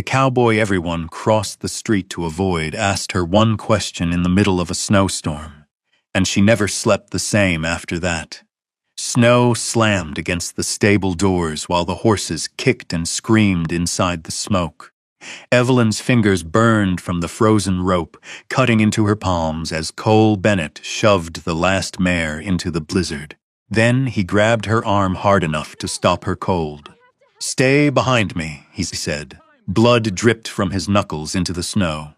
The cowboy everyone crossed the street to avoid asked her one question in the middle of a snowstorm, and she never slept the same after that. Snow slammed against the stable doors while the horses kicked and screamed inside the smoke. Evelyn's fingers burned from the frozen rope, cutting into her palms as Cole Bennett shoved the last mare into the blizzard. Then he grabbed her arm hard enough to stop her cold. "Stay behind me," he said. Blood dripped from his knuckles into the snow.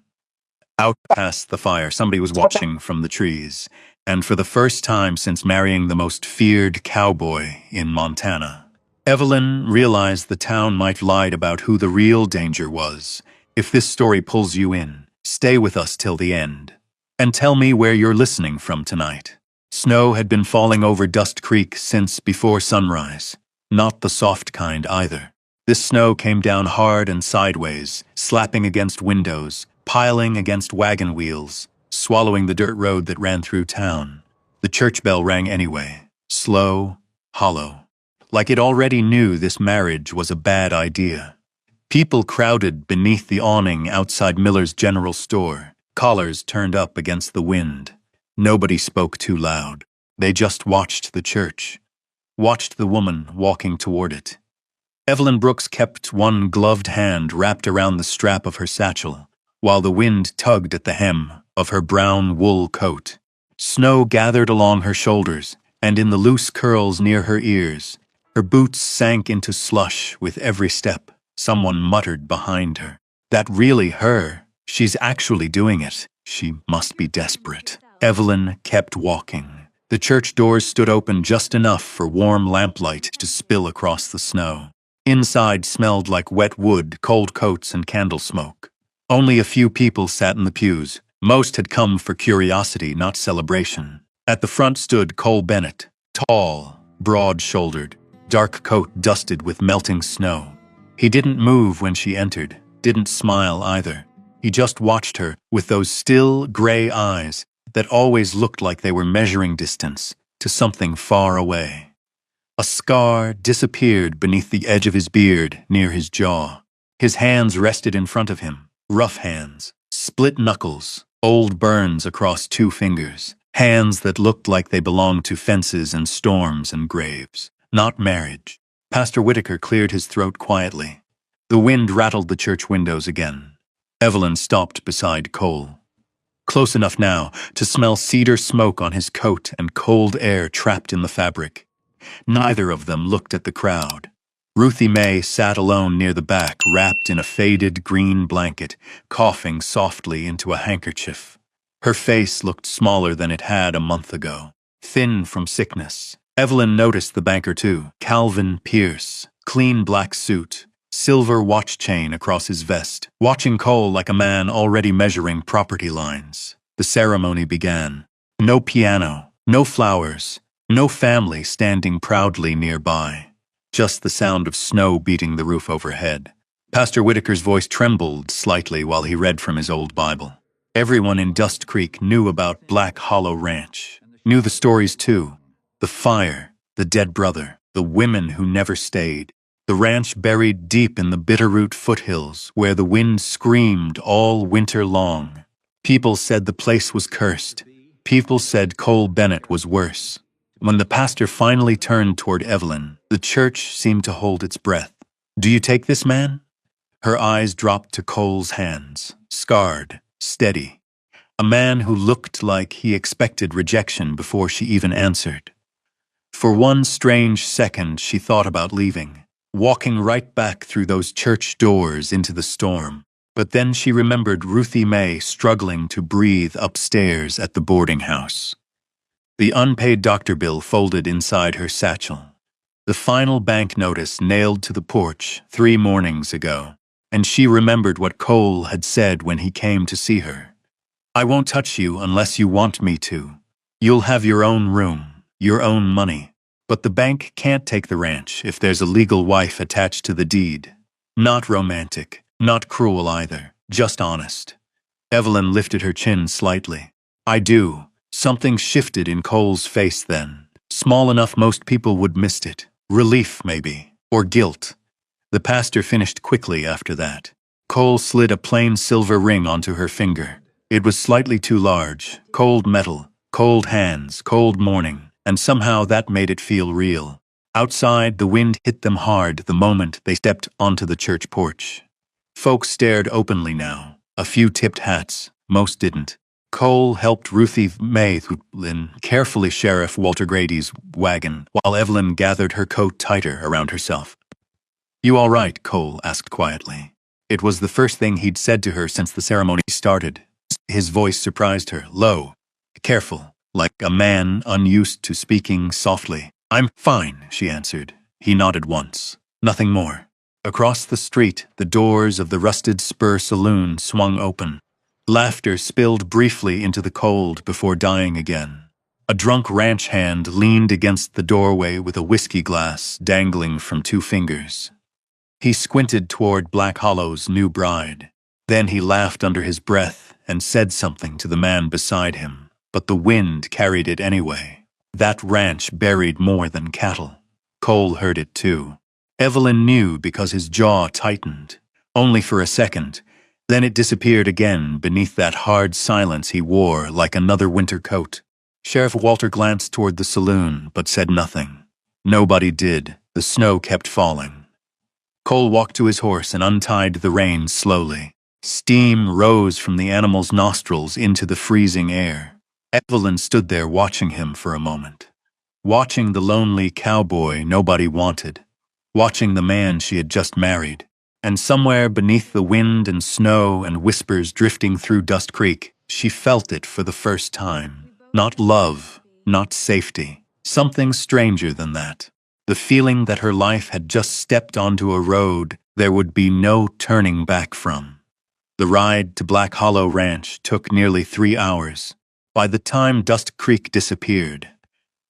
Out past the fire, somebody was watching from the trees, and for the first time since marrying the most feared cowboy in Montana, Evelyn realized the town might have lied about who the real danger was. If this story pulls you in, stay with us till the end. And tell me where you're listening from tonight. Snow had been falling over Dust Creek since before sunrise. Not the soft kind either. This snow came down hard and sideways, slapping against windows, piling against wagon wheels, swallowing the dirt road that ran through town. The church bell rang anyway, slow, hollow, like it already knew this marriage was a bad idea. People crowded beneath the awning outside Miller's general store, collars turned up against the wind. Nobody spoke too loud. They just watched the church, watched the woman walking toward it. Evelyn Brooks kept one gloved hand wrapped around the strap of her satchel, while the wind tugged at the hem of her brown wool coat. Snow gathered along her shoulders, and in the loose curls near her ears. Her boots sank into slush with every step. Someone muttered behind her. "That really her? She's actually doing it. She must be desperate." Evelyn kept walking. The church doors stood open just enough for warm lamplight to spill across the snow. Inside smelled like wet wood, cold coats, and candle smoke. Only a few people sat in the pews. Most had come for curiosity, not celebration. At the front stood Cole Bennett, tall, broad-shouldered, dark coat dusted with melting snow. He didn't move when she entered, didn't smile either. He just watched her with those still, gray eyes that always looked like they were measuring distance to something far away. A scar disappeared beneath the edge of his beard near his jaw. His hands rested in front of him, rough hands, split knuckles, old burns across 2 fingers, hands that looked like they belonged to fences and storms and graves, not marriage. Pastor Whitaker cleared his throat quietly. The wind rattled the church windows again. Evelyn stopped beside Cole. Close enough now to smell cedar smoke on his coat and cold air trapped in the fabric. Neither of them looked at the crowd. Ruthie Mae sat alone near the back, wrapped in a faded green blanket, coughing softly into a handkerchief. Her face looked smaller than it had a month ago, thin from sickness. Evelyn noticed the banker too, Calvin Pierce, clean black suit, silver watch chain across his vest, watching Cole like a man already measuring property lines. The ceremony began. No piano, no flowers, no family standing proudly nearby. Just the sound of snow beating the roof overhead. Pastor Whitaker's voice trembled slightly while he read from his old Bible. Everyone in Dust Creek knew about Black Hollow Ranch, knew the stories too. The fire, the dead brother, the women who never stayed. The ranch buried deep in the Bitterroot foothills where the wind screamed all winter long. People said the place was cursed. People said Cole Bennett was worse. When the pastor finally turned toward Evelyn, the church seemed to hold its breath. "Do you take this man?" Her eyes dropped to Cole's hands, scarred, steady. A man who looked like he expected rejection before she even answered. For one strange second, she thought about leaving, walking right back through those church doors into the storm. But then she remembered Ruthie Mae struggling to breathe upstairs at the boarding house. The unpaid doctor bill folded inside her satchel. The final bank notice nailed to the porch 3 mornings ago. And she remembered what Cole had said when he came to see her. "I won't touch you unless you want me to. You'll have your own room, your own money. But the bank can't take the ranch if there's a legal wife attached to the deed." Not romantic, not cruel either, just honest. Evelyn lifted her chin slightly. "I do." Something shifted in Cole's face then, small enough most people would miss it. Relief, maybe, or guilt. The pastor finished quickly after that. Cole slid a plain silver ring onto her finger. It was slightly too large. Cold metal, cold hands, cold morning, and somehow that made it feel real. Outside, the wind hit them hard the moment they stepped onto the church porch. Folks stared openly now. A few tipped hats, most didn't. Cole helped Ruthie Mae carefully Sheriff Walter Grady's wagon, while Evelyn gathered her coat tighter around herself. "You all right?" Cole asked quietly. It was the first thing he'd said to her since the ceremony started. His voice surprised her, low, careful, like a man unused to speaking softly. "I'm fine," she answered. He nodded once. Nothing more. Across the street, the doors of the Rusted Spur Saloon swung open. Laughter spilled briefly into the cold before dying again. A drunk ranch hand leaned against the doorway with a whiskey glass dangling from 2 fingers. He squinted toward Black Hollow's new bride. Then he laughed under his breath and said something to the man beside him, but the wind carried it anyway. That ranch buried more than cattle. Cole heard it too. Evelyn knew because his jaw tightened. Only for a second. Then it disappeared again beneath that hard silence he wore like another winter coat. Sheriff Walter glanced toward the saloon, but said nothing. Nobody did. The snow kept falling. Cole walked to his horse and untied the reins slowly. Steam rose from the animal's nostrils into the freezing air. Evelyn stood there watching him for a moment. Watching the lonely cowboy nobody wanted. Watching the man she had just married. And somewhere beneath the wind and snow and whispers drifting through Dust Creek, she felt it for the first time. Not love, not safety. Something stranger than that. The feeling that her life had just stepped onto a road there would be no turning back from. The ride to Black Hollow Ranch took nearly 3 hours. By the time Dust Creek disappeared,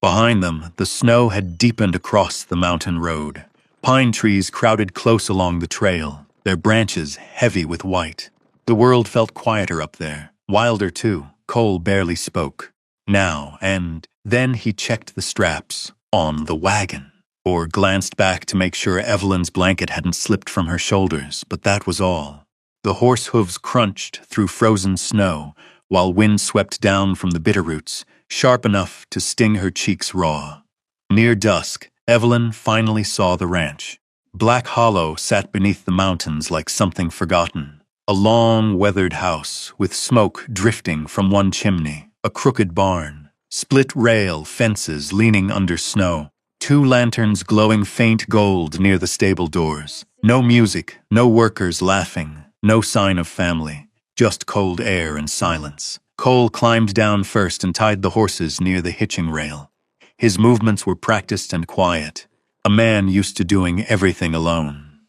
behind them the snow had deepened across the mountain road. Pine trees crowded close along the trail, their branches heavy with white. The world felt quieter up there, wilder too. Cole barely spoke. Now and then he checked the straps on the wagon, or glanced back to make sure Evelyn's blanket hadn't slipped from her shoulders, but that was all. The horse hooves crunched through frozen snow, while wind swept down from the bitterroots, sharp enough to sting her cheeks raw. Near dusk, Evelyn finally saw the ranch. Black Hollow sat beneath the mountains like something forgotten. A long, weathered house, with smoke drifting from one chimney, a crooked barn, split rail fences leaning under snow, 2 lanterns glowing faint gold near the stable doors. No music, no workers laughing, no sign of family, just cold air and silence. Cole climbed down first and tied the horses near the hitching rail. His movements were practiced and quiet, a man used to doing everything alone.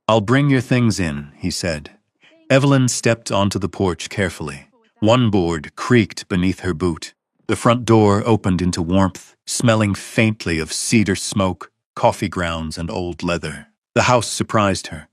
"I'll bring your things in," he said. Evelyn stepped onto the porch carefully. One board creaked beneath her boot. The front door opened into warmth, smelling faintly of cedar smoke, coffee grounds, and old leather. The house surprised her.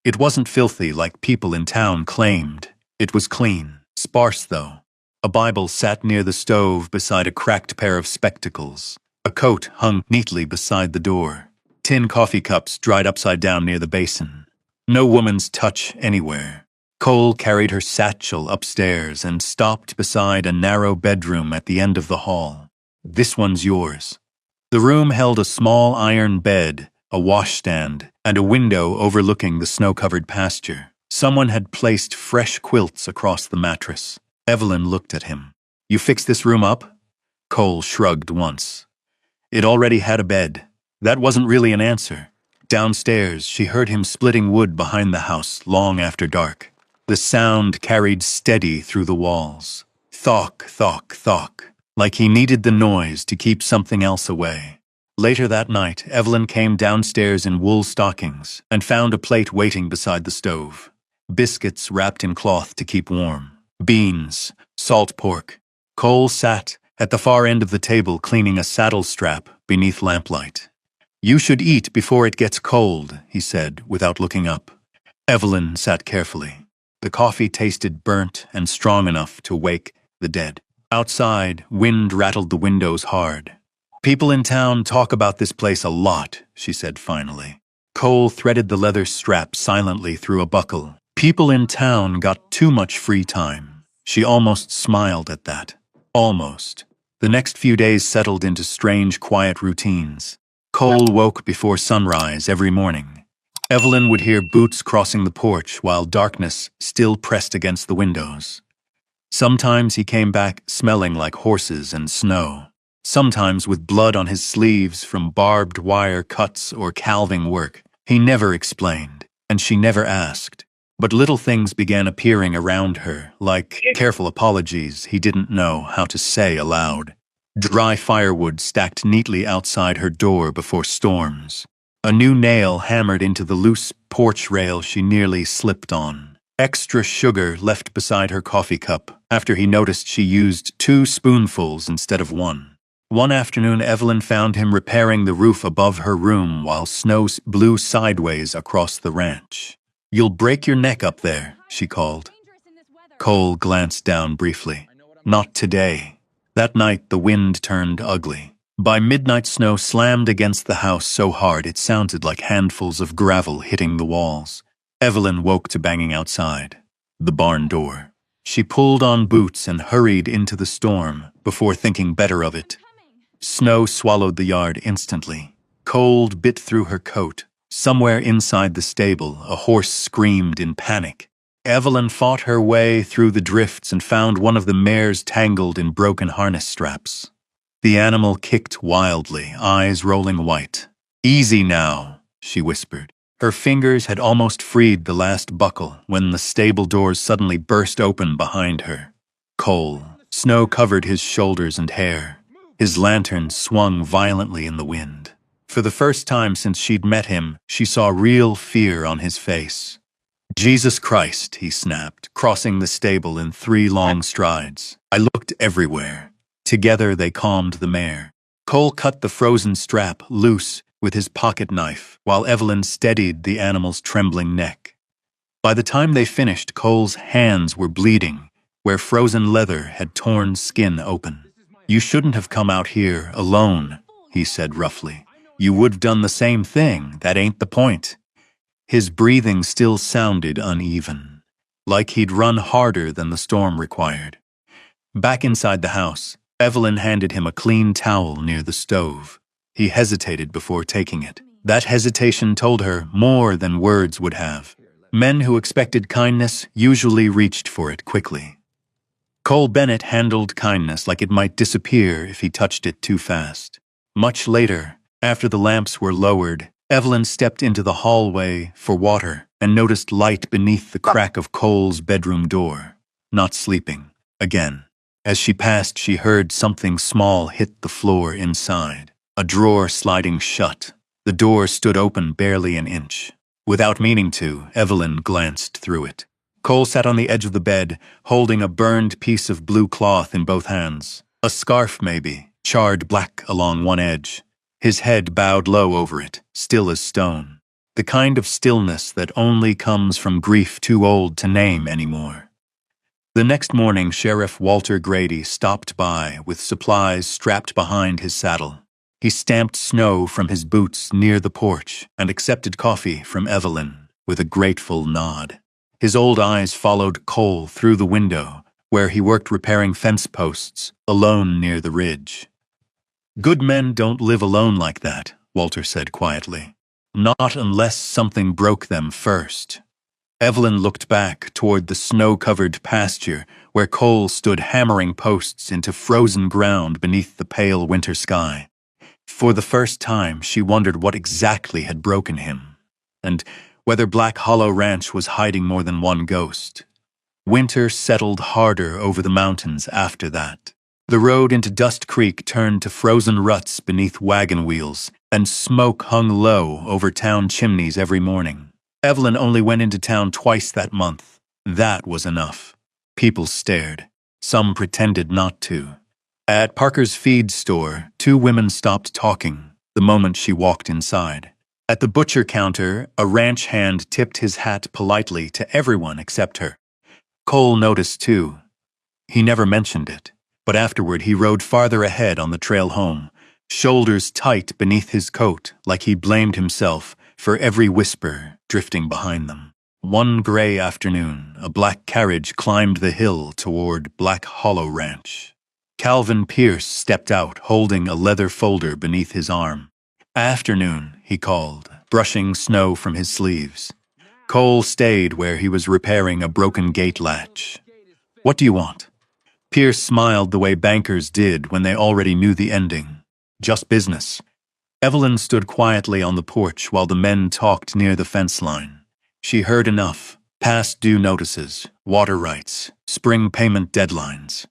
It wasn't filthy like people in town claimed. It was clean, sparse though. A Bible sat near the stove beside a cracked pair of spectacles. A coat hung neatly beside the door. Tin coffee cups dried upside down near the basin. No woman's touch anywhere. Cole carried her satchel upstairs and stopped beside a narrow bedroom at the end of the hall. "This one's yours." The room held a small iron bed, a washstand, and a window overlooking the snow-covered pasture. Someone had placed fresh quilts across the mattress. Evelyn looked at him. "You fixed this room up?" Cole shrugged once. It already had a bed. That wasn't really an answer. Downstairs, she heard him splitting wood behind the house long after dark. The sound carried steady through the walls. Thok, thok, thok, like he needed the noise to keep something else away. Later that night, Evelyn came downstairs in wool stockings and found a plate waiting beside the stove. Biscuits wrapped in cloth to keep warm. Beans, salt pork. Cole sat at the far end of the table cleaning a saddle strap beneath lamplight. "You should eat before it gets cold," he said without looking up. Evelyn sat carefully. The coffee tasted burnt and strong enough to wake the dead. Outside, wind rattled the windows hard. "People in town talk about this place a lot," she said finally. Cole threaded the leather strap silently through a buckle. People in town got too much free time. She almost smiled at that. Almost. The next few days settled into strange, quiet routines. Cole woke before sunrise every morning. Evelyn would hear boots crossing the porch while darkness still pressed against the windows. Sometimes he came back smelling like horses and snow. Sometimes with blood on his sleeves from barbed wire cuts or calving work. He never explained, and she never asked. But little things began appearing around her, like careful apologies he didn't know how to say aloud. Dry firewood stacked neatly outside her door before storms. A new nail hammered into the loose porch rail she nearly slipped on. Extra sugar left beside her coffee cup after he noticed she used 2 spoonfuls instead of 1. One afternoon, Evelyn found him repairing the roof above her room while snow blew sideways across the ranch. "You'll break your neck up there," she called. Cole glanced down briefly. Not today. That night, the wind turned ugly. By midnight, snow slammed against the house so hard it sounded like handfuls of gravel hitting the walls. Evelyn woke to banging outside. The barn door. She pulled on boots and hurried into the storm before thinking better of it. Snow swallowed the yard instantly. Cold bit through her coat. Somewhere inside the stable, a horse screamed in panic. Evelyn fought her way through the drifts and found one of the mares tangled in broken harness straps. The animal kicked wildly, eyes rolling white. "Easy now," she whispered. Her fingers had almost freed the last buckle when the stable doors suddenly burst open behind her. Cole. Snow covered his shoulders and hair. His lantern swung violently in the wind. For the first time since she'd met him, she saw real fear on his face. "Jesus Christ," he snapped, crossing the stable in 3 long strides. I looked everywhere. Together they calmed the mare. Cole cut the frozen strap loose with his pocket knife, while Evelyn steadied the animal's trembling neck. By the time they finished, Cole's hands were bleeding, where frozen leather had torn skin open. "You shouldn't have come out here alone," he said roughly. "You would've done the same thing, that ain't the point." His breathing still sounded uneven, like he'd run harder than the storm required. Back inside the house, Evelyn handed him a clean towel near the stove. He hesitated before taking it. That hesitation told her more than words would have. Men who expected kindness usually reached for it quickly. Cole Bennett handled kindness like it might disappear if he touched it too fast. Much later, after the lamps were lowered, Evelyn stepped into the hallway for water and noticed light beneath the crack of Cole's bedroom door. Not sleeping. Again. As she passed, she heard something small hit the floor inside. A drawer sliding shut. The door stood open barely an inch. Without meaning to, Evelyn glanced through it. Cole sat on the edge of the bed, holding a burned piece of blue cloth in both hands. A scarf, maybe, charred black along one edge. His head bowed low over it, still as stone. The kind of stillness that only comes from grief too old to name anymore. The next morning, Sheriff Walter Grady stopped by with supplies strapped behind his saddle. He stamped snow from his boots near the porch and accepted coffee from Evelyn with a grateful nod. His old eyes followed Cole through the window, where he worked repairing fence posts, alone near the ridge. "Good men don't live alone like that," Walter said quietly. "Not unless something broke them first." Evelyn looked back toward the snow-covered pasture where Cole stood hammering posts into frozen ground beneath the pale winter sky. For the first time, she wondered what exactly had broken him, and whether Black Hollow Ranch was hiding more than one ghost. Winter settled harder over the mountains after that. The road into Dust Creek turned to frozen ruts beneath wagon wheels, and smoke hung low over town chimneys every morning. Evelyn only went into town twice that month. That was enough. People stared. Some pretended not to. At Parker's feed store, 2 women stopped talking the moment she walked inside. At the butcher counter, a ranch hand tipped his hat politely to everyone except her. Cole noticed too. He never mentioned it, but afterward he rode farther ahead on the trail home, shoulders tight beneath his coat like he blamed himself for every whisper drifting behind them. One gray afternoon, a black carriage climbed the hill toward Black Hollow Ranch. Calvin Pierce stepped out, holding a leather folder beneath his arm. "Afternoon," he called, brushing snow from his sleeves. Cole stayed where he was repairing a broken gate latch. "What do you want?" Pierce smiled the way bankers did when they already knew the ending. "Just business." Evelyn stood quietly on the porch while the men talked near the fence line. She heard enough: past due notices, water rights, spring payment deadlines.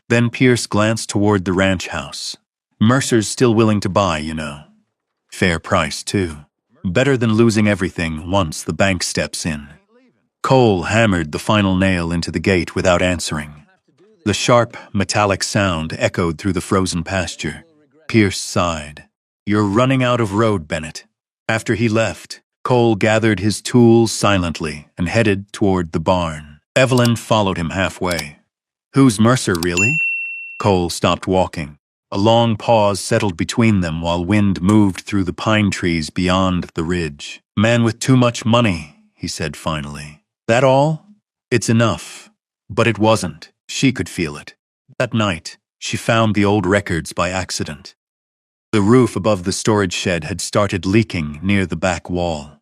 Then Pierce glanced toward the ranch house. "Mercer's still willing to buy, you know. Fair price, too. Better than losing everything once the bank steps in." Cole hammered the final nail into the gate without answering. The sharp, metallic sound echoed through the frozen pasture. Pierce sighed. "You're running out of road, Bennett." After he left, Cole gathered his tools silently and headed toward the barn. Evelyn followed him halfway. "Who's Mercer, really?" Cole stopped walking. A long pause settled between them while wind moved through the pine trees beyond the ridge. "Man with too much money," he said finally. "That all?" "It's enough." But it wasn't. She could feel it. That night, she found the old records by accident. The roof above the storage shed had started leaking near the back wall.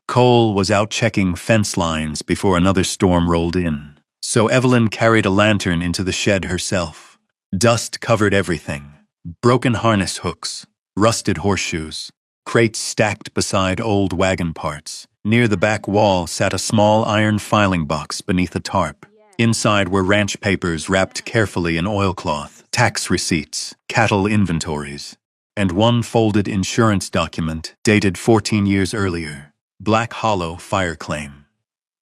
Cole was out checking fence lines before another storm rolled in, so Evelyn carried a lantern into the shed herself. Dust covered everything: broken harness hooks, rusted horseshoes, crates stacked beside old wagon parts. Near the back wall sat a small iron filing box beneath a tarp. Inside were ranch papers wrapped carefully in oilcloth, tax receipts, cattle inventories, and one folded insurance document dated 14 years earlier. Black Hollow fire claim.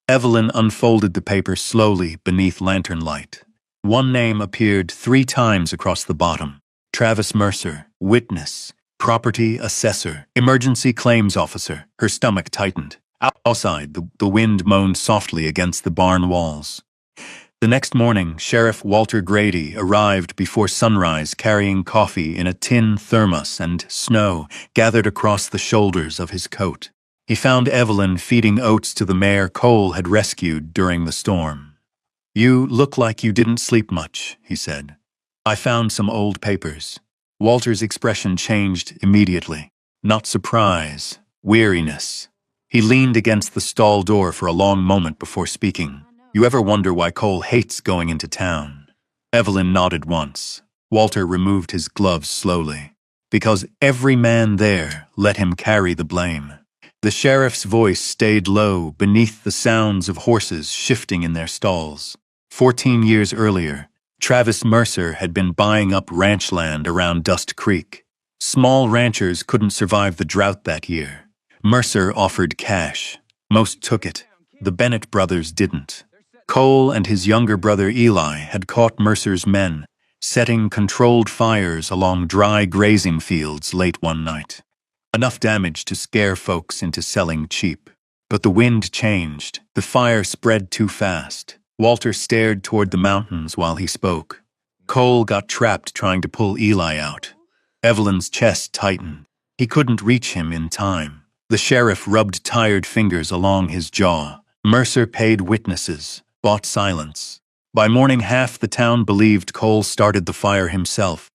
Evelyn unfolded the paper slowly beneath lantern light. One name appeared 3 times across the bottom: Travis Mercer, witness, property assessor, emergency claims officer. Her stomach tightened. Outside, the wind moaned softly against the barn walls. The next morning, Sheriff Walter Grady arrived before sunrise carrying coffee in a tin thermos and snow gathered across the shoulders of his coat. He found Evelyn feeding oats to the mare Cole had rescued during the storm. "You look like you didn't sleep much," he said. "I found some old papers." Walter's expression changed immediately. Not surprise, weariness. He leaned against the stall door for a long moment before speaking. "You ever wonder why Cole hates going into town?" Evelyn nodded once. Walter removed his gloves slowly. "Because every man there let him carry the blame." The sheriff's voice stayed low beneath the sounds of horses shifting in their stalls. 14 years earlier, Travis Mercer had been buying up ranch land around Dust Creek. Small ranchers couldn't survive the drought that year. Mercer offered cash. Most took it. The Bennett brothers didn't. Cole and his younger brother Eli had caught Mercer's men, setting controlled fires along dry grazing fields late one night. Enough damage to scare folks into selling cheap. But the wind changed. The fire spread too fast. Walter stared toward the mountains while he spoke. Cole got trapped trying to pull Eli out. Evelyn's chest tightened. He couldn't reach him in time. The sheriff rubbed tired fingers along his jaw. Mercer paid witnesses, bought silence. By morning, half the town believed Cole started the fire himself.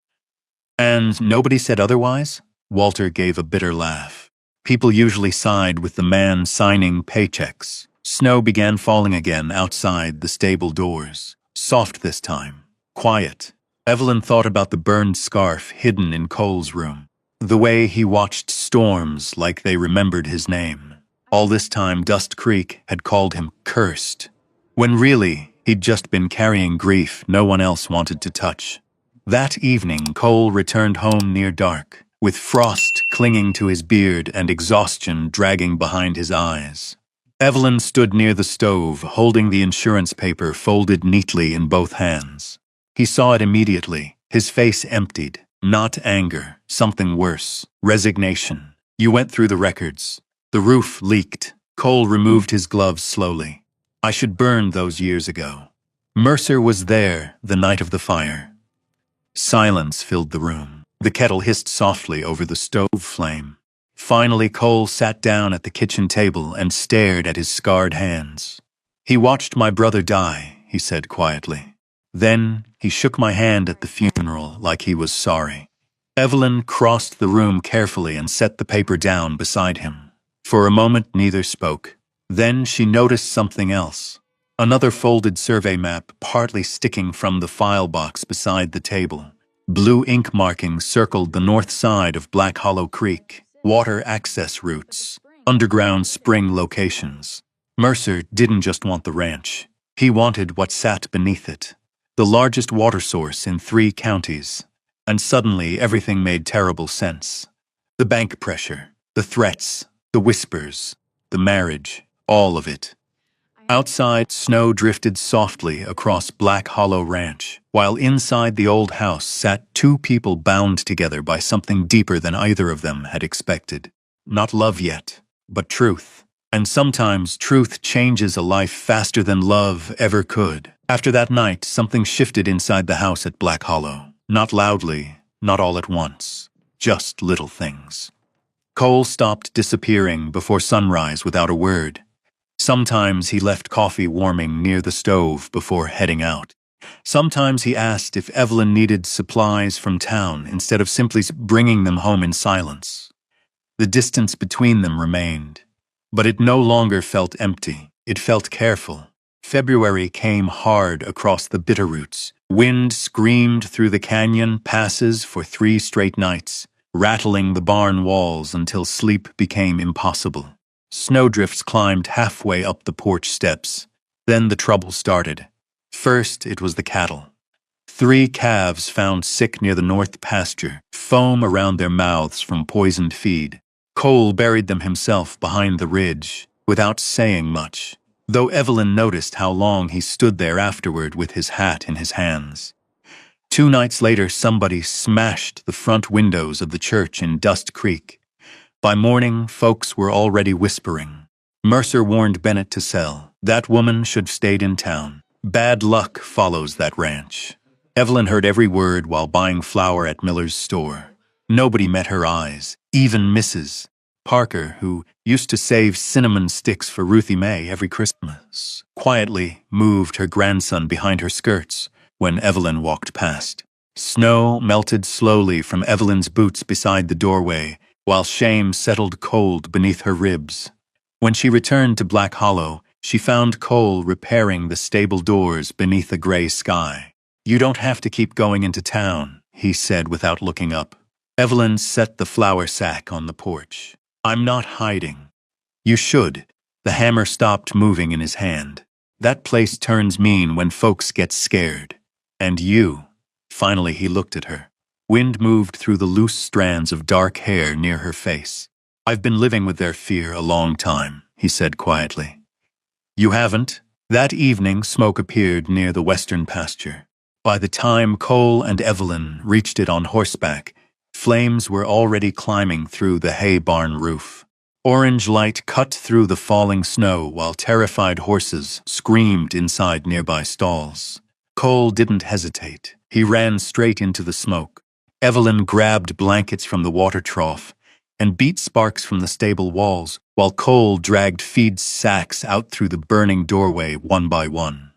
"And nobody said otherwise?" Walter gave a bitter laugh. "People usually side with the man signing paychecks." Snow began falling again outside the stable doors. Soft this time. Quiet. Evelyn thought about the burned scarf hidden in Cole's room. The way he watched storms like they remembered his name. All this time, Dust Creek had called him cursed, when really, he'd just been carrying grief no one else wanted to touch. That evening, Cole returned home near dark, with frost clinging to his beard and exhaustion dragging behind his eyes. Evelyn stood near the stove, holding the insurance paper folded neatly in both hands. He saw it immediately. His face emptied. Not anger, something worse. Resignation. "You went through the records. The roof leaked." Cole removed his gloves slowly. "I should burn those years ago." Mercer was there the night of the fire. Silence filled the room. The kettle hissed softly over the stove flame. Finally, Cole sat down at the kitchen table and stared at his scarred hands. "He watched my brother die," he said quietly. Then he shook my hand at the funeral like he was sorry. Evelyn crossed the room carefully and set the paper down beside him. For a moment, neither spoke. Then she noticed something else. Another folded survey map partly sticking from the file box beside the table. Blue ink markings circled the north side of Black Hollow Creek, water access routes, underground spring locations. Mercer didn't just want the ranch. He wanted what sat beneath it, the largest water source in 3 counties. And suddenly everything made terrible sense. The bank pressure, the threats, the whispers, the marriage, all of it. Outside, snow drifted softly across Black Hollow Ranch, while inside the old house sat 2 people bound together by something deeper than either of them had expected. Not love yet, but truth. And sometimes truth changes a life faster than love ever could. After that night, something shifted inside the house at Black Hollow. Not loudly, not all at once, just little things. Cole stopped disappearing before sunrise without a word. Sometimes he left coffee warming near the stove before heading out. Sometimes he asked if Evelyn needed supplies from town instead of simply bringing them home in silence. The distance between them remained, but it no longer felt empty. It felt careful. February came hard across the Bitterroots. Wind screamed through the canyon passes for 3 straight nights, rattling the barn walls until sleep became impossible. Snowdrifts climbed halfway up the porch steps. Then the trouble started. First, it was the cattle. 3 calves found sick near the north pasture, foam around their mouths from poisoned feed. Cole buried them himself behind the ridge, without saying much, though Evelyn noticed how long he stood there afterward with his hat in his hands. 2 nights later, somebody smashed the front windows of the church in Dust Creek. By morning, folks were already whispering. Mercer warned Bennett to sell. That woman should have stayed in town. Bad luck follows that ranch. Evelyn heard every word while buying flour at Miller's store. Nobody met her eyes, even Mrs. Parker, who used to save cinnamon sticks for Ruthie Mae every Christmas, quietly moved her grandson behind her skirts when Evelyn walked past. Snow melted slowly from Evelyn's boots beside the doorway, while shame settled cold beneath her ribs. When she returned to Black Hollow, she found Cole repairing the stable doors beneath a gray sky. "You don't have to keep going into town," he said without looking up. Evelyn set the flour sack on the porch. "I'm not hiding." "You should." The hammer stopped moving in his hand. "That place turns mean when folks get scared. And you." Finally he looked at her. Wind moved through the loose strands of dark hair near her face. "I've been living with their fear a long time," he said quietly. "You haven't?" That evening, smoke appeared near the western pasture. By the time Cole and Evelyn reached it on horseback, flames were already climbing through the hay barn roof. Orange light cut through the falling snow while terrified horses screamed inside nearby stalls. Cole didn't hesitate. He ran straight into the smoke. Evelyn grabbed blankets from the water trough and beat sparks from the stable walls, while Cole dragged feed sacks out through the burning doorway one by one.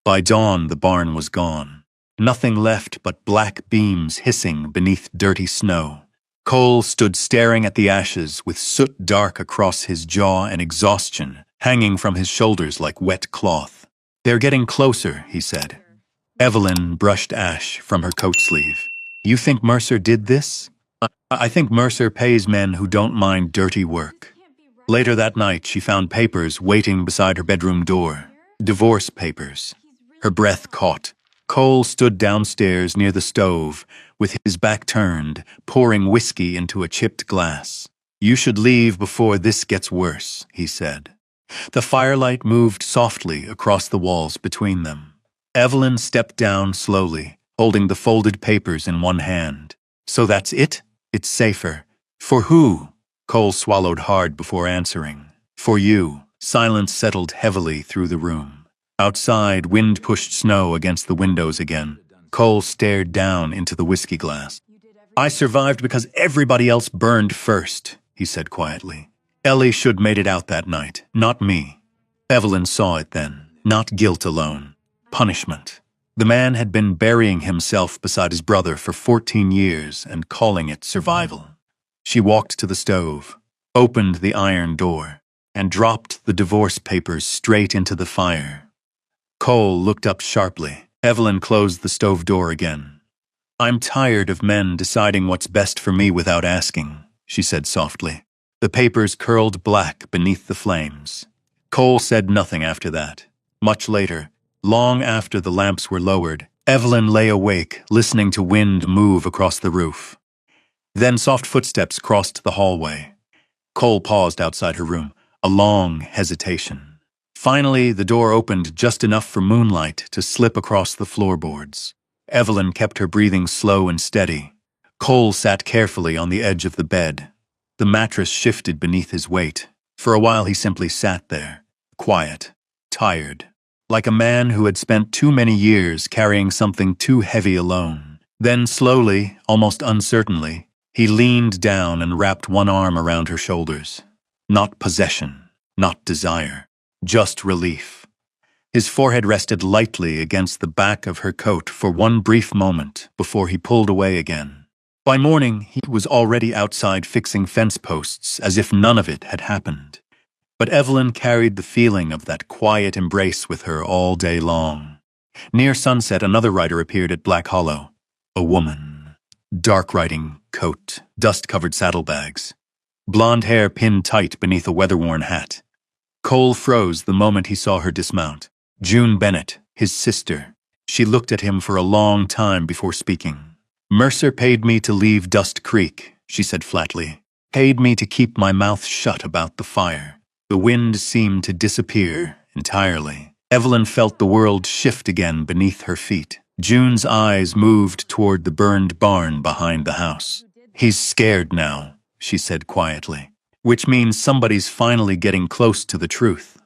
By dawn, the barn was gone. Nothing left but black beams hissing beneath dirty snow. Cole stood staring at the ashes with soot dark across his jaw and exhaustion hanging from his shoulders like wet cloth. "They're getting closer," he said. Evelyn brushed ash from her coat sleeve. "You think Mercer did this?" I think Mercer pays men who don't mind dirty work." Later that night, she found papers waiting beside her bedroom door. Divorce papers. Her breath caught. Cole stood downstairs near the stove, with his back turned, pouring whiskey into a chipped glass. "You should leave before this gets worse," he said. The firelight moved softly across the walls between them. Evelyn stepped down slowly, holding the folded papers in one hand. "So that's it? It's safer." "For who?" Cole swallowed hard before answering. "For you." Silence settled heavily through the room. Outside, wind pushed snow against the windows again. Cole stared down into the whiskey glass. "I survived because everybody else burned first. he said quietly. Ellie should made it out that night, not me. Evelyn saw it then, not guilt alone. Punishment. The man had been burying himself beside his brother for 14 years and calling it survival. She walked to the stove, opened the iron door, and dropped the divorce papers straight into the fire. Cole looked up sharply. Evelyn closed the stove door again. I'm tired of men deciding what's best for me without asking, she said softly. The papers curled black beneath the flames. Cole said nothing after that. Much later, long after the lamps were lowered, Evelyn lay awake, listening to wind move across the roof. Then soft footsteps crossed the hallway. Cole paused outside her room, a long hesitation. Finally, the door opened just enough for moonlight to slip across the floorboards. Evelyn kept her breathing slow and steady. Cole sat carefully on the edge of the bed. The mattress shifted beneath his weight. For a while he simply sat there, quiet, tired, like a man who had spent too many years carrying something too heavy alone. Then slowly, almost uncertainly, he leaned down and wrapped one arm around her shoulders. Not possession, not desire, just relief. His forehead rested lightly against the back of her coat for one brief moment before he pulled away again. By morning, he was already outside fixing fence posts as if none of it had happened. But Evelyn carried the feeling of that quiet embrace with her all day long. Near sunset, another rider appeared at Black Hollow. A woman. Dark riding coat, dust-covered saddlebags. Blonde hair pinned tight beneath a weather-worn hat. Cole froze the moment he saw her dismount. June Bennett, his sister. She looked at him for a long time before speaking. Mercer paid me to leave Dust Creek, she said flatly. Paid me to keep my mouth shut about the fire. The wind seemed to disappear entirely. Evelyn felt the world shift again beneath her feet. June's eyes moved toward the burned barn behind the house. He's scared now, she said quietly, which means somebody's finally getting close to the truth.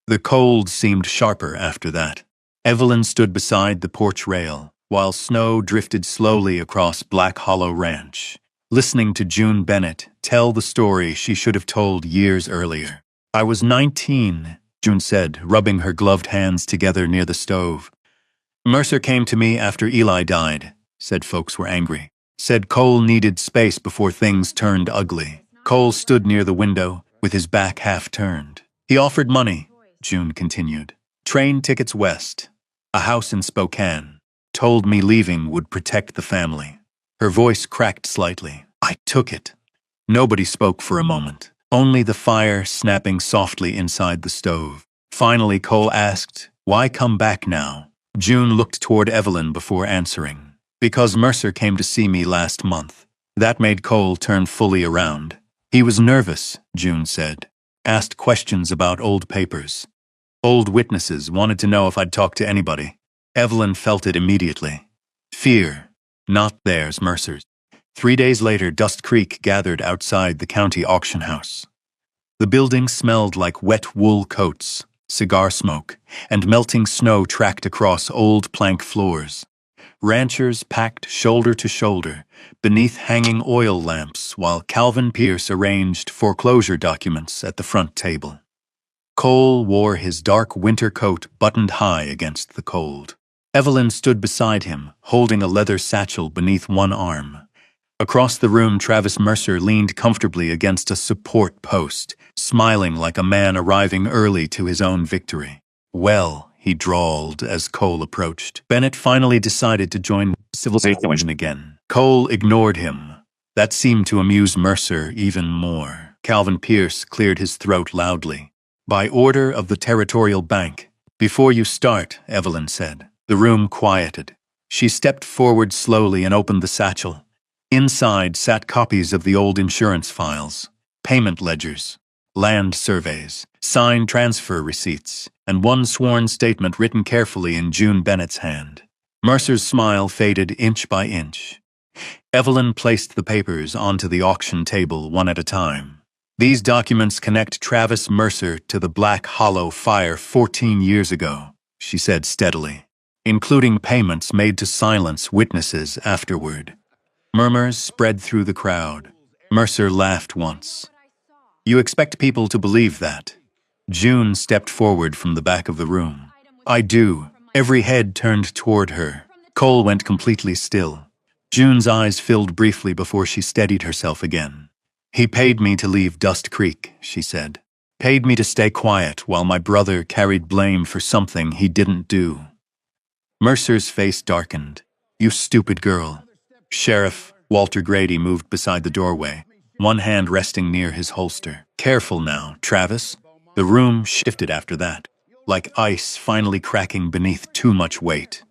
The cold seemed sharper after that. Evelyn stood beside the porch rail, while snow drifted slowly across Black Hollow Ranch, listening to June Bennett tell the story she should have told years earlier. I was 19, June said, rubbing her gloved hands together near the stove. Mercer came to me after Eli died, said folks were angry. Said Cole needed space before things turned ugly. Cole stood near the window, with his back half turned. He offered money, June continued. Train tickets west. A house in Spokane. Told me leaving would protect the family. Her voice cracked slightly. I took it. Nobody spoke for a moment. Only the fire snapping softly inside the stove. Finally, Cole asked, why come back now? June looked toward Evelyn before answering. Because Mercer came to see me last month. That made Cole turn fully around. He was nervous, June said. Asked questions about old papers. Old witnesses wanted to know if I'd talked to anybody. Evelyn felt it immediately. Fear. Not theirs, Mercer's. 3 days later, Dust Creek gathered outside the county auction house. The building smelled like wet wool coats, cigar smoke, and melting snow tracked across old plank floors. Ranchers packed shoulder to shoulder beneath hanging oil lamps while Calvin Pierce arranged foreclosure documents at the front table. Cole wore his dark winter coat buttoned high against the cold. Evelyn stood beside him, holding a leather satchel beneath one arm. Across the room, Travis Mercer leaned comfortably against a support post, smiling like a man arriving early to his own victory. Well, he drawled as Cole approached. Bennett finally decided to join civilization again. Cole ignored him. That seemed to amuse Mercer even more. Calvin Pierce cleared his throat loudly. By order of the Territorial Bank. Before you start, Evelyn said. The room quieted. She stepped forward slowly and opened the satchel. Inside sat copies of the old insurance files, payment ledgers, land surveys, signed transfer receipts, and one sworn statement written carefully in June Bennett's hand. Mercer's smile faded inch by inch. Evelyn placed the papers onto the auction table one at a time. These documents connect Travis Mercer to the Black Hollow fire 14 years ago, she said steadily, including payments made to silence witnesses afterward. Murmurs spread through the crowd. Mercer laughed once. You expect people to believe that? June stepped forward from the back of the room. I do. Every head turned toward her. Cole went completely still. June's eyes filled briefly before she steadied herself again. He paid me to leave Dust Creek, she said. Paid me to stay quiet while my brother carried blame for something he didn't do. Mercer's face darkened. You stupid girl. Sheriff Walter Grady moved beside the doorway, one hand resting near his holster. Careful now, Travis. The room shifted after that, like ice finally cracking beneath too much weight.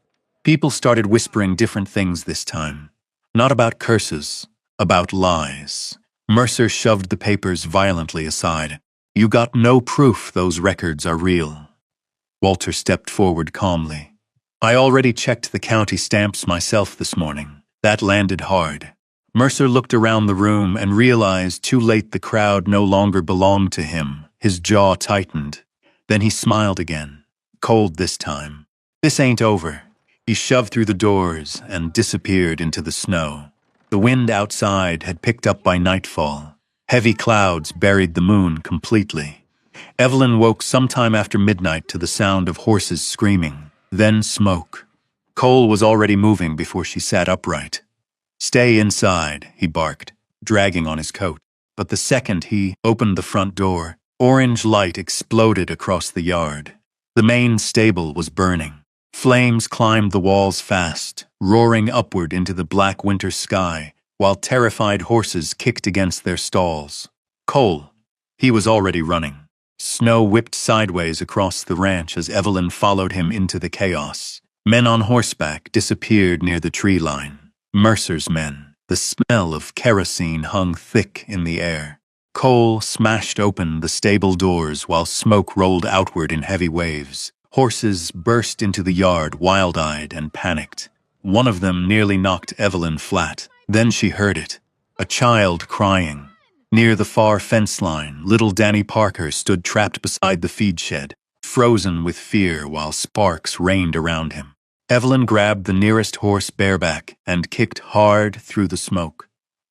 People started whispering different things this time. Not about curses, about lies. Mercer shoved the papers violently aside. You got no proof those records are real. Walter stepped forward calmly. I already checked the county stamps myself this morning. That landed hard. Mercer looked around the room and realized too late the crowd no longer belonged to him. His jaw tightened. Then he smiled again. Cold this time. This ain't over. He shoved through the doors and disappeared into the snow. The wind outside had picked up by nightfall. Heavy clouds buried the moon completely. Evelyn woke sometime after midnight to the sound of horses screaming, then smoke. Cole was already moving before she sat upright. Stay inside, he barked, dragging on his coat. But the second he opened the front door, orange light exploded across the yard. The main stable was burning. Flames climbed the walls fast, roaring upward into the black winter sky, while terrified horses kicked against their stalls. Cole, he was already running. Snow whipped sideways across the ranch as Evelyn followed him into the chaos. Men on horseback disappeared near the tree line. Mercer's men. The smell of kerosene hung thick in the air. Cole smashed open the stable doors while smoke rolled outward in heavy waves. Horses burst into the yard wild-eyed and panicked. One of them nearly knocked Evelyn flat. Then she heard it. A child crying. Near the far fence line, little Danny Parker stood trapped beside the feed shed, frozen with fear while sparks rained around him. Evelyn grabbed the nearest horse bareback and kicked hard through the smoke.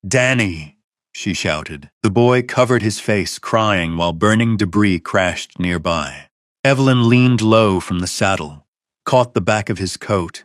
Danny, she shouted. The boy covered his face, crying while burning debris crashed nearby. Evelyn leaned low from the saddle, caught the back of his coat,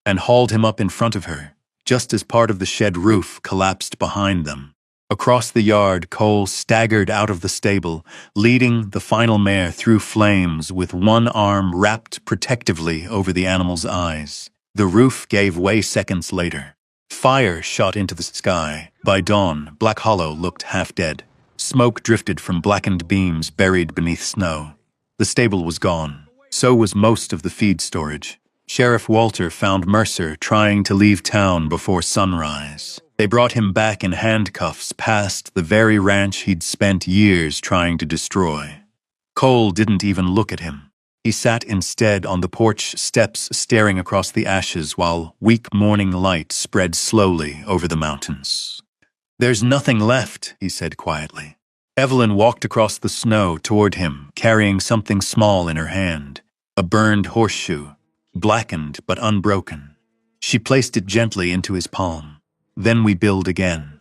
and hauled him up in front of her, just as part of the shed roof collapsed behind them. Across the yard, Cole staggered out of the stable, leading the final mare through flames with one arm wrapped protectively over the animal's eyes. The roof gave way seconds later. Fire shot into the sky. By dawn, Black Hollow looked half dead. Smoke drifted from blackened beams buried beneath snow. The stable was gone. So was most of the feed storage. Sheriff Walter found Mercer trying to leave town before sunrise. They brought him back in handcuffs past the very ranch he'd spent years trying to destroy. Cole didn't even look at him. He sat instead on the porch steps staring across the ashes while weak morning light spread slowly over the mountains. There's nothing left, he said quietly. Evelyn walked across the snow toward him, carrying something small in her hand, a burned horseshoe, blackened but unbroken. She placed it gently into his palm. Then we build again.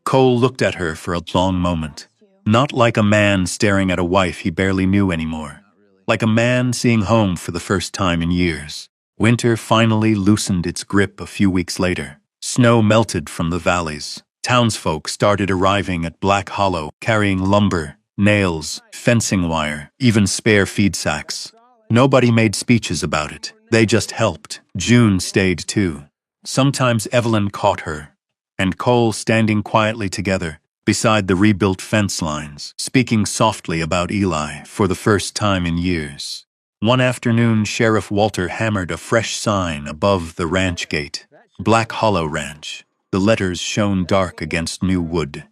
Cole looked at her for a long moment, not like a man staring at a wife he barely knew anymore, like a man seeing home for the first time in years. Winter finally loosened its grip a few weeks later. Snow melted from the valleys. Townsfolk started arriving at Black Hollow, carrying lumber, nails, fencing wire, even spare feed sacks. Nobody made speeches about it. They just helped. June stayed too. Sometimes Evelyn caught her, and Cole standing quietly together beside the rebuilt fence lines, speaking softly about Eli for the first time in years. One afternoon, Sheriff Walter hammered a fresh sign above the ranch gate. Black Hollow Ranch. The letters shone dark against new wood.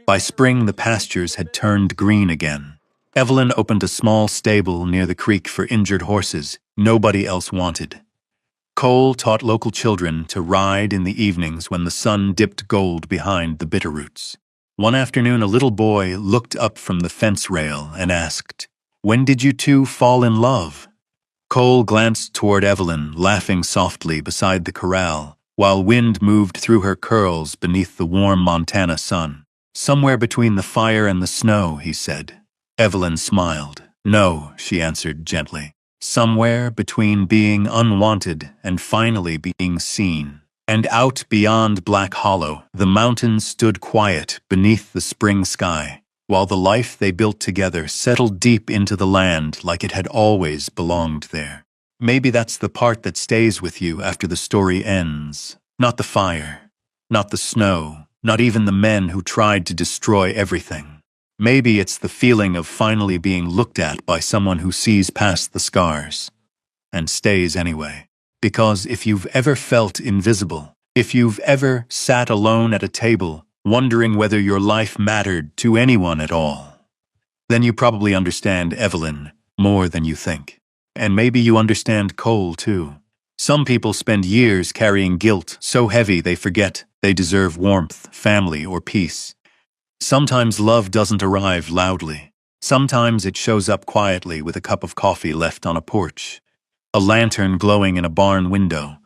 By spring, the pastures had turned green again. Evelyn opened a small stable near the creek for injured horses nobody else wanted. Cole taught local children to ride in the evenings when the sun dipped gold behind the bitterroots. One afternoon, a little boy looked up from the fence rail and asked, "When did you two fall in love?" Cole glanced toward Evelyn, laughing softly beside the corral, while wind moved through her curls beneath the warm Montana sun. Somewhere between the fire and the snow, he said. Evelyn smiled. No, she answered gently. Somewhere between being unwanted and finally being seen. And out beyond Black Hollow, the mountains stood quiet beneath the spring sky, while the life they built together settled deep into the land like it had always belonged there. Maybe that's the part that stays with you after the story ends. Not the fire, not the snow, not even the men who tried to destroy everything. Maybe it's the feeling of finally being looked at by someone who sees past the scars and stays anyway. Because if you've ever felt invisible, if you've ever sat alone at a table, wondering whether your life mattered to anyone at all, then you probably understand Evelyn more than you think. And maybe you understand Cole too. Some people spend years carrying guilt so heavy they forget they deserve warmth, family, or peace. Sometimes love doesn't arrive loudly. Sometimes it shows up quietly with a cup of coffee left on a porch, a lantern glowing in a barn window,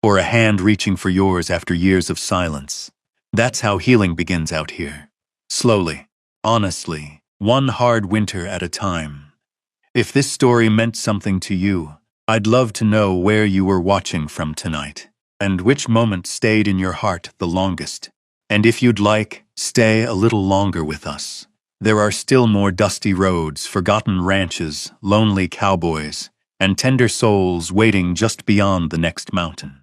or a hand reaching for yours after years of silence. That's how healing begins out here. Slowly, honestly, one hard winter at a time. If this story meant something to you, I'd love to know where you were watching from tonight, and which moment stayed in your heart the longest. And if you'd like, stay a little longer with us. There are still more dusty roads, forgotten ranches, lonely cowboys, and tender souls waiting just beyond the next mountain.